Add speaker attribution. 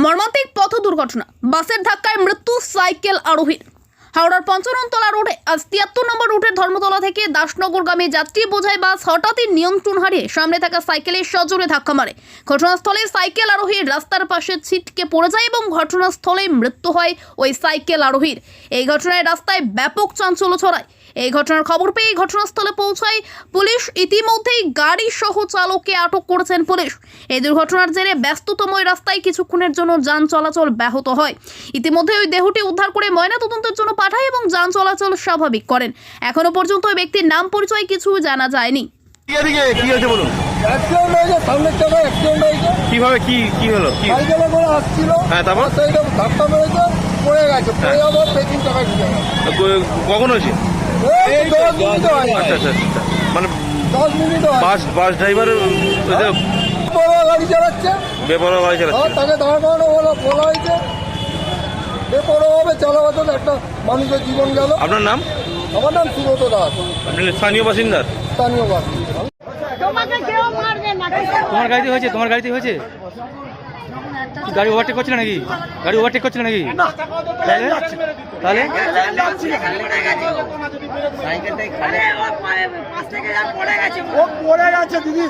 Speaker 1: মর্মান্তিক পথ দুর্ঘটনা, বাসের ধাক্কায় মৃত্যু সাইকেল আরোহীর। হাওড়ার পঞ্চরণতলা রোডে আজ ৭৩ নম্বর রুটের ধর্মতলা থেকে দাসনগরগামী যাত্রী বোঝাই বাস হঠাৎই নিয়ন্ত্রণ হারিয়ে সামনে থাকা সাইকেলের সজোরে ধাক্কা মারে। ঘটনাস্থলে সাইকেল আরোহী রাস্তার পাশে ছিটকে পড়ে যায় এবং ঘটনাস্থলেই মৃত্যু হয় ওই সাইকেল আরোহীর। এই ঘটনায় রাস্তায় ব্যাপক চাঞ্চল্য ছড়ায়। এই ঘটনার খবর পেয়ে ঘটনাস্থলে পৌঁছায় পুলিশ। ইতিমধ্যেই গাড়ি সহ চালককে আটক করেছেন পুলিশ। এই দুর্ঘটনার জেরে ব্যস্ততম রাস্তায় কিছুক্ষণের জন্য যান চলাচল ব্যাহত হয়। ইতিমধ্যে ওই দেহটি উদ্ধার করে ময়নাতদন্তের জন্য পাঠায় এবং যান চলাচল স্বাভাবিক করেন। এখনো পর্যন্ত ওই ব্যক্তির নাম পরিচয় কিছু জানা যায়নি।
Speaker 2: কি হয়েছে বলুন?
Speaker 3: অ্যাক্সিডেন্ট হয়েছে, সামনের চাকা অ্যাক্সিডেন্ট হয়েছে।
Speaker 2: কিভাবে কি হলো? কি
Speaker 3: সাইকেলে করে আসছিল,
Speaker 2: হ্যাঁ, তারপর
Speaker 3: সাইডে ধাক্কা মেরেছে, পড়ে গেছে। পড়ে যাওয়ার পেছন চাকা ঢুকে গেছে।
Speaker 2: কখন হয়েছে?
Speaker 3: এই 10 মিনিট হয়।
Speaker 2: আচ্ছা আচ্ছা আচ্ছা, মানে
Speaker 3: 10 মিনিট হয়।
Speaker 2: বাস ড্রাইভার
Speaker 3: বড় গাড়ি চালাচ্ছে,
Speaker 2: বেপরোয়া গাড়ি চালাচ্ছে।
Speaker 3: তাকে দাঁড় করানো বলা হয়েছে। বেপরোয়াভাবে চালাবাতে একটা মানুষের জীবন গেল।
Speaker 2: আপনার নাম?
Speaker 3: আমার নাম সুব্রত দাস,
Speaker 2: আপনি স্থানীয় বাসিন্দা?
Speaker 3: স্থানীয় বাসিন্দা।
Speaker 4: তোমার গাড়িতে হয়েছে? তোমার গাড়িতে হয়েছে? গাড়ি ওভারটেক করছিল নাকি? গাড়ি ওভারটেক করছিল নাকি? তাহলে
Speaker 3: ও পড়ে গেছে দিদি।